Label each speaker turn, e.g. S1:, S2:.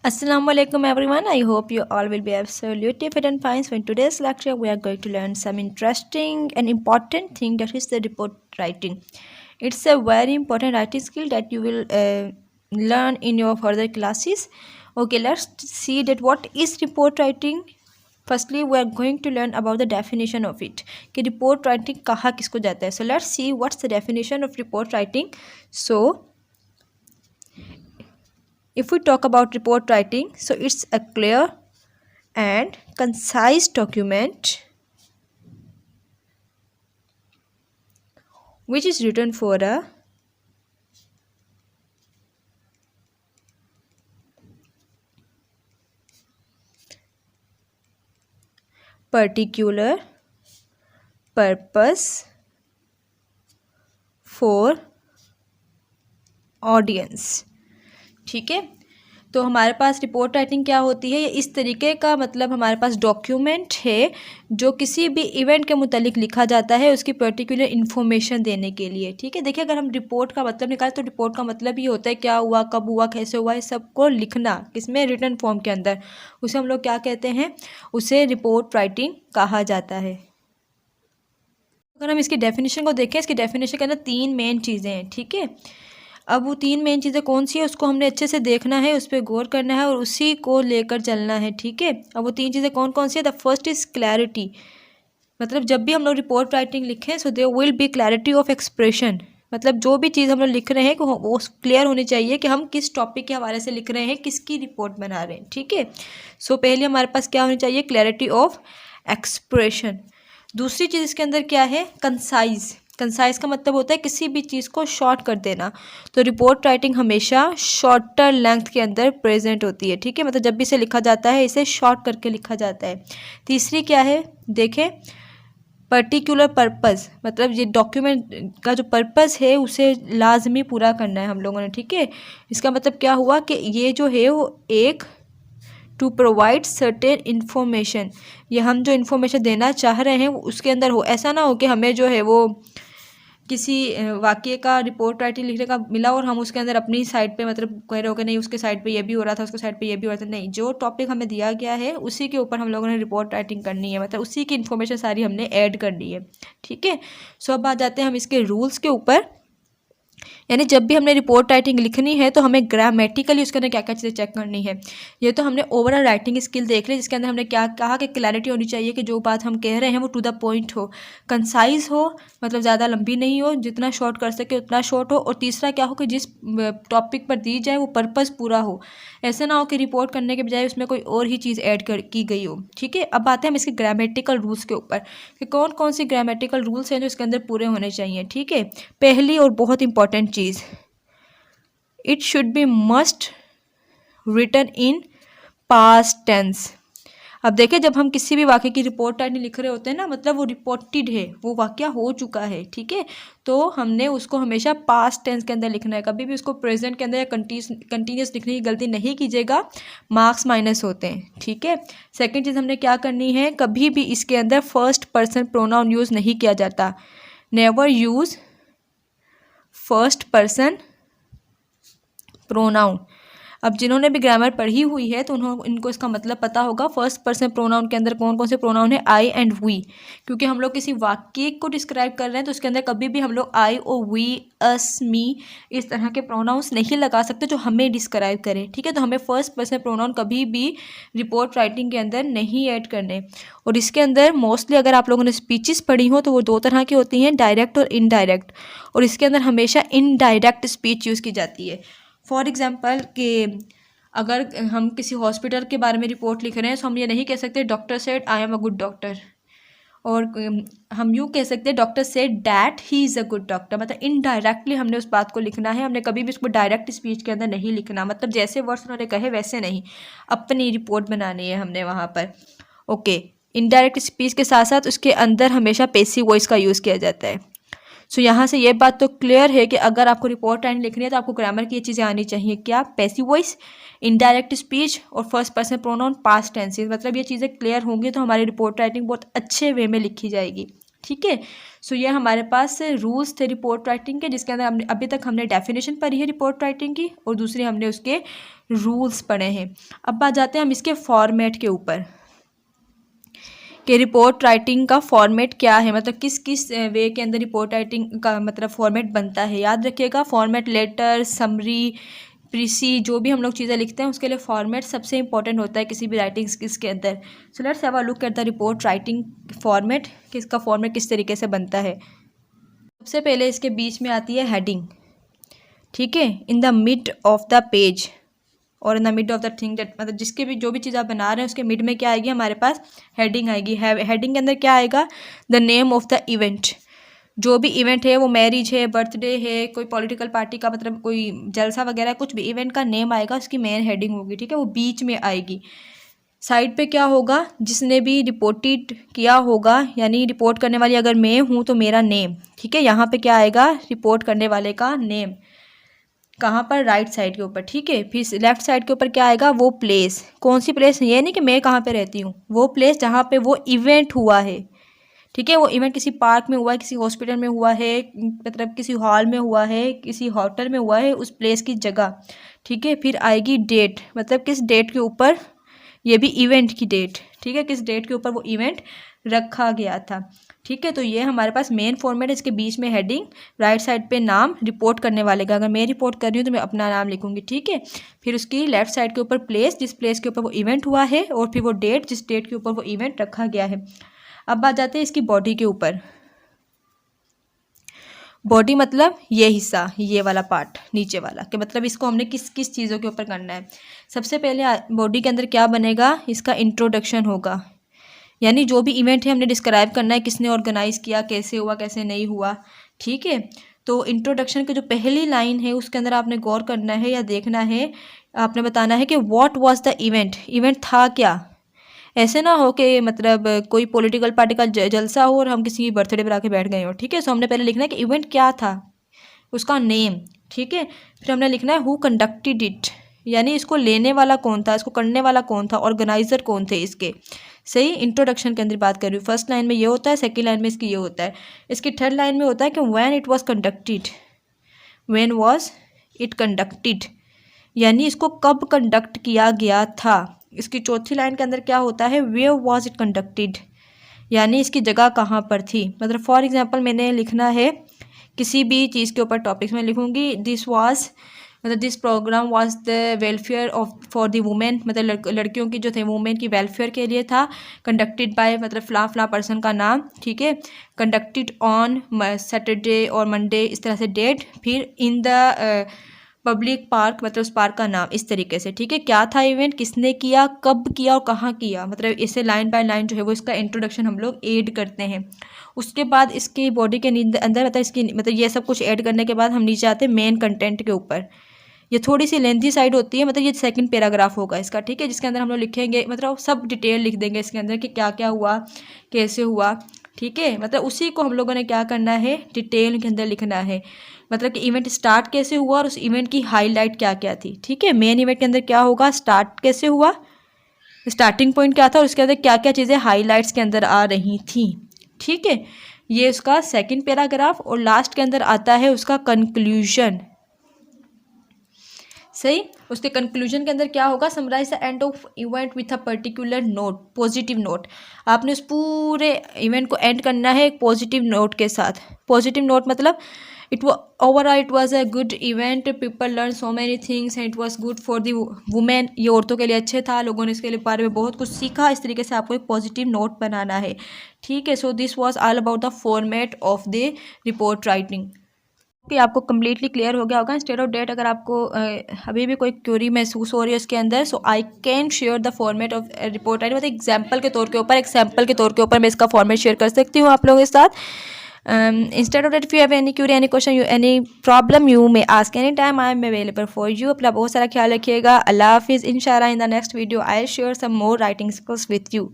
S1: Assalamu alaikum everyone. I hope you all will be absolutely fit and fine. So in today's lecture we are going to learn some interesting and important thing, that is the report writing. It's a very important writing skill that you will learn in your further classes. Okay, let's see that what is report writing. Firstly we are going to learn about the definition of it कि report writing कहा किसको जाता है. So let's see what's the definition of report writing. So if we talk about report writing, so it's a clear and concise document which is written for a particular purpose for audience. ठीक है, तो हमारे पास report writing क्या होती है, ये इस तरीके का मतलब हमारे पास डॉक्यूमेंट है जो किसी भी इवेंट के मुतालिक लिखा जाता है उसकी पर्टिकुलर इन्फॉर्मेशन देने के लिए. ठीक है, देखिए अगर हम रिपोर्ट का मतलब निकालें तो रिपोर्ट का मतलब ये होता है क्या हुआ, कब हुआ, कैसे हुआ, इस सबको लिखना किसमें, रिटन फॉर्म के अंदर. उसे हम लोग क्या कहते हैं, उसे रिपोर्ट राइटिंग कहा जाता है. अगर हम इसकी डेफिनेशन को देखें, इसकी डेफिनेशन के अंदर 3 मेन चीज़ें हैं. ठीक है, अब वो 3 मेन चीज़ें कौन सी है उसको हमने अच्छे से देखना है, उस पर गौर करना है और उसी को लेकर चलना है. ठीक है, अब वो 3 चीज़ें कौन कौन सी है. The first is clarity. मतलब जब भी हम लोग रिपोर्ट राइटिंग लिखें so there will be clarity of expression. मतलब जो भी चीज़ हम लोग लिख रहे हैं वो क्लियर होनी चाहिए कि हम किस टॉपिक के हवाले से लिख रहे हैं, किसकी रिपोर्ट बना रहे हैं. ठीक है, सो पहले हमारे पास क्या होनी चाहिए, क्लैरिटी ऑफ एक्सप्रेशन. दूसरी चीज़ इसके अंदर क्या है, कंसाइज. कंसाइज का मतलब होता है किसी भी चीज़ को शॉर्ट कर देना. तो रिपोर्ट राइटिंग हमेशा शॉर्टर लेंथ के अंदर प्रेजेंट होती है. ठीक है, मतलब जब भी इसे लिखा जाता है इसे शॉर्ट करके लिखा जाता है. तीसरी क्या है, देखें, पर्टिकुलर पर्पस. मतलब ये डॉक्यूमेंट का जो पर्पस है उसे लाजमी पूरा करना है हम लोगों ने. ठीक है, इसका मतलब क्या हुआ कि ये जो है वो एक टू प्रोवाइड सर्टेन इन्फॉर्मेशन, ये हम जो इन्फॉर्मेशन देना चाह रहे हैं उसके अंदर हो. ऐसा ना हो कि हमें जो है वो किसी वाक़ये का रिपोर्ट राइटिंग लिखने का मिला और हम उसके अंदर अपनी साइड पे मतलब कह रहे हो कि नहीं उसके साइड पे ये भी हो रहा था, उसके साइड पे ये भी हो रहा था. नहीं, जो टॉपिक हमें दिया गया है उसी के ऊपर हम लोगों ने रिपोर्ट राइटिंग करनी है, मतलब उसी की इन्फॉर्मेशन सारी हमने ऐड करनी है. ठीक है, सो अब आ जाते हैं हम इसके रूल्स के ऊपर. यानी जब भी हमने रिपोर्ट राइटिंग लिखनी है तो हमें ग्रामेटिकली उसके अंदर क्या क्या चीज़ें चेक करनी है. ये तो हमने ओवरऑल राइटिंग स्किल देख ली जिसके अंदर हमने क्या कहा कि क्लैरिटी होनी चाहिए कि जो बात हम कह रहे हैं वो टू द पॉइंट हो, कंसाइज हो, मतलब ज़्यादा लंबी नहीं हो, जितना शॉर्ट कर सके उतना शॉर्ट हो. और तीसरा क्या हो कि जिस टॉपिक पर दी जाए वो पर्पज़ पूरा हो. ऐसा ना हो कि रिपोर्ट करने के बजाय उसमें कोई और ही चीज़ ऐड की गई हो. ठीक है, अब आते हैं हम इसके ग्रामेटिकल रूल्स के ऊपर कि कौन कौन सी ग्रामेटिकल रूल्स हैं जो इसके अंदर पूरे होने चाहिए. ठीक है, पहली और बहुत इंपॉर्टेंट चीज़, it should be must written in past tense. अब देखिए जब हम किसी भी वाक्य की रिपोर्ट राइटिंग लिख रहे होते हैं ना, मतलब वो रिपोर्टेड है, वो वाक्य हो चुका है. ठीक है, तो हमने उसको हमेशा पास्ट टेंस के अंदर लिखना है. कभी भी उसको प्रेजेंट के अंदर या कंटिन्यूस लिखने की गलती नहीं कीजिएगा, मार्क्स माइनस होते हैं. ठीक है, सेकेंड चीज़ हमने क्या करनी है, कभी भी इसके अंदर फर्स्ट पर्सन प्रोनाउन यूज़ नहीं किया जाता. Never use first person pronoun. अब जिन्होंने भी ग्रामर पढ़ी हुई है तो इनको इसका मतलब पता होगा. फर्स्ट पर्सन प्रोनाउन के अंदर कौन कौन से प्रोनाउन है, आई एंड वी. क्योंकि हम लोग किसी वाक्य को डिस्क्राइब कर रहे हैं तो उसके अंदर कभी भी हम लोग आई और वी, अस, मी इस तरह के प्रोनाउंस नहीं लगा सकते जो हमें डिस्क्राइब करें. ठीक है, तो हमें फर्स्ट पर्सन प्रोनाउन कभी भी रिपोर्ट राइटिंग के अंदर नहीं ऐड करने. और इसके अंदर मोस्टली अगर आप लोगों ने स्पीचेस पढ़ी हो तो वो 2 तरह की होती हैं, डायरेक्ट और इनडायरेक्ट. और इसके अंदर हमेशा इनडायरेक्ट स्पीच यूज़ की जाती है. फॉर एग्जाम्पल कि अगर हम किसी हॉस्पिटल के बारे में रिपोर्ट लिख रहे हैं तो हम ये नहीं कह सकते doctor said I am a good doctor. और हम यूँ कह सकते हैं doctor said that he is a good doctor. मतलब इनडायरेक्टली हमने उस बात को लिखना है, हमने कभी भी उसको डायरेक्ट स्पीच के अंदर नहीं लिखना. मतलब जैसे वर्ड्स उन्होंने कहे वैसे नहीं, अपनी रिपोर्ट बनानी है हमने वहाँ पर. ओके, इनडायरेक्ट स्पीच के साथ साथ उसके अंदर हमेशा पैसिव वॉइस का यूज़ किया जाता है. सो यहाँ से ये बात तो क्लियर है कि अगर आपको रिपोर्ट राइटिंग लिखनी है तो आपको ग्रामर की ये चीज़ें आनी चाहिए. क्या, पैसिव वॉइस, इनडायरेक्ट स्पीच और first person pronoun, past tenses. मतलब ये चीज़ें क्लियर होंगी तो हमारी रिपोर्ट राइटिंग बहुत अच्छे वे में लिखी जाएगी. ठीक है। सो ये हमारे पास रूल्स थे रिपोर्ट राइटिंग के, जिसके अंदर अभी तक हमने डेफिनेशन पढ़ी है रिपोर्ट राइटिंग की और दूसरे हमने उसके रूल्स पढ़े हैं। अब बात जाते हैं हम इसके फॉर्मेट के ऊपर कि रिपोर्ट राइटिंग का फॉर्मेट क्या है, मतलब किस किस वे के अंदर रिपोर्ट राइटिंग का मतलब फॉर्मेट बनता है। याद रखिएगा फॉर्मेट लेटर, समरी, प्रीसी, जो भी हम लोग चीज़ें लिखते हैं उसके लिए फॉर्मेट सबसे इंपॉर्टेंट होता है किसी भी राइटिंग स्किल्स के अंदर। So let's have a look at the report writing format कि इसका फॉर्मेट किस तरीके से बनता है। सबसे पहले इसके बीच में आती है हेडिंग, ठीक है, in the mid of the page और in the mid of the thing that, मतलब जिसके भी जो भी चीज़ आप बना रहे हैं उसके मिड में क्या आएगी, हमारे पास हेडिंग आएगी। हेडिंग के अंदर क्या आएगा, the name of the event, जो भी इवेंट है वो मैरिज है, बर्थडे है, कोई पॉलिटिकल पार्टी का मतलब कोई जलसा वगैरह कुछ भी इवेंट का नेम आएगा, उसकी मेन हेडिंग होगी, ठीक है, वो बीच में आएगी। साइड पे क्या होगा, जिसने भी रिपोर्टेड किया होगा, यानी रिपोर्ट करने वाली अगर मैं हूँ तो मेरा नेम, ठीक है, यहाँ पे क्या आएगा, रिपोर्ट करने वाले का नेम, कहाँ पर, राइट साइड के ऊपर, ठीक है। फिर लेफ्ट साइड के ऊपर क्या आएगा, वो प्लेस, कौन सी प्लेस, ये नहीं कि मैं कहाँ पे रहती हूँ, वो प्लेस जहाँ पे वो इवेंट हुआ है, ठीक है, वो इवेंट किसी पार्क में हुआ है, किसी हॉस्पिटल में हुआ है, मतलब किसी हॉल में हुआ है, किसी होटल में हुआ है, उस प्लेस की जगह, ठीक है। फिर आएगी डेट, मतलब किस डेट के ऊपर, ये भी इवेंट की डेट, ठीक है, किस डेट के ऊपर वो इवेंट रखा गया था, ठीक है। तो ये हमारे पास मेन फॉर्मेट है, इसके बीच में हेडिंग, राइट साइड पे नाम रिपोर्ट करने वाले का, अगर मैं रिपोर्ट कर रही हूँ तो मैं अपना नाम लिखूंगी, ठीक है। फिर उसकी लेफ्ट साइड के ऊपर प्लेस, जिस प्लेस के ऊपर वो इवेंट हुआ है, और फिर वो डेट, जिस डेट के ऊपर वो इवेंट रखा गया है। अब बात जाते हैं इसकी बॉडी के ऊपर। बॉडी मतलब ये हिस्सा, ये वाला पार्ट नीचे वाला, कि मतलब इसको हमने किस किस चीज़ों के ऊपर करना है। सबसे पहले बॉडी के अंदर क्या बनेगा, इसका इंट्रोडक्शन होगा, यानी जो भी इवेंट है हमने डिस्क्राइब करना है, किसने ऑर्गेनाइज किया, कैसे हुआ, कैसे नहीं हुआ, ठीक है। तो इंट्रोडक्शन की जो पहली लाइन है उसके अंदर आपने गौर करना है या देखना है, आपने बताना है कि what was the event, event था क्या। ऐसे ना हो कि मतलब कोई पॉलिटिकल पार्टी का जलसा हो और हम किसी की बर्थडे पर आके बैठ गए हो, ठीक है। सो हमने पहले लिखना है कि इवेंट क्या था, उसका नेम, ठीक है। फिर हमने लिखना है हु कंडक्टेड इट, यानी इसको लेने वाला कौन था, इसको करने वाला कौन था, ऑर्गेनाइजर कौन थे इसके। सही, इंट्रोडक्शन के अंदर बात कर रही हूँ। फर्स्ट लाइन में ये होता है, सेकंड लाइन में इसकी ये होता है, इसकी थर्ड लाइन में होता है कि when it was conducted, when was it conducted, यानी इसको कब कंडक्ट किया गया था। इसकी चौथी लाइन के अंदर क्या होता है, वेयर वाज इट कंडक्टेड, यानी इसकी जगह कहाँ पर थी। मतलब फॉर एग्जांपल मैंने लिखना है किसी भी चीज़ के ऊपर टॉपिक्स में लिखूंगी, दिस वाज, मतलब this programme was the welfare of for the women, मतलब लड़कियों की जो थे वुमेन की वेलफेयर के लिए था। कंडक्टेड बाय मतलब फ्ला फ्ला पर्सन का नाम, ठीक है। कंडक्टेड ऑन सैटरडे और मंडे, इस तरह से डेट। फिर इन द पब्लिक पार्क, मतलब उस पार्क का नाम, इस तरीके से, ठीक है। क्या था इवेंट, किसने किया, कब किया और कहाँ किया, मतलब इसे लाइन बाय लाइन जो है वो इसका इंट्रोडक्शन हम लोग ऐड करते हैं। उसके बाद इसकी बॉडी के अंदर मतलब इसकी मतलब ये सब कुछ ऐड करने के बाद हम नीचे आते हैं मेन कंटेंट के ऊपर। ये थोड़ी सी लेंथी साइड होती है, मतलब ये सेकंड पैराग्राफ होगा इसका, ठीक है, जिसके अंदर हम लोग लिखेंगे, मतलब सब डिटेल लिख देंगे इसके अंदर कि क्या क्या हुआ, कैसे हुआ, ठीक है। मतलब उसी को हम लोगों ने क्या करना है, डिटेल के अंदर लिखना है, मतलब कि इवेंट स्टार्ट कैसे हुआ और उस इवेंट की हाईलाइट क्या क्या थी, ठीक है। मेन इवेंट के अंदर क्या होगा, स्टार्ट कैसे हुआ, स्टार्टिंग पॉइंट क्या था और उसके अंदर क्या क्या चीज़ें हाईलाइट्स के अंदर आ रही थी, ठीक है। ये उसका सेकंड पैराग्राफ, और लास्ट के अंदर आता है उसका कंक्लूजन। सही, उसके कंक्लूजन के अंदर क्या होगा, summarise the end of event with a particular note, positive note. आपने उस पूरे इवेंट को एंड करना है एक पॉजिटिव नोट के साथ। पॉजिटिव नोट मतलब overall it was a good event, people learn so many things and it was good for the women, ये औरतों के लिए अच्छे था, लोगों ने इसके लिए बारे में बहुत कुछ सीखा। इस तरीके से आपको एक पॉजिटिव नोट बनाना है, ठीक है। So this was all about the format of the report writing. कि आपको कम्प्लीटली क्लियर हो गया होगा। इंस्टेड ऑफ डेट अगर आपको अभी भी कोई क्यूरी महसूस हो रही है उसके अंदर, so I can share the format of report writing, मतलब एग्जाम्पल के तौर के ऊपर मैं इसका फॉर्मेट शेयर कर सकती हूँ आप लोगों के साथ। Instead of that, if you have any query, any question, any problem, you may ask any time, I am available for you. अपना बहुत सारा ख्याल रखिएगा। अल्लाह हाफिज़। इंशाल्लाह in the next video I will share some more writing skills with you.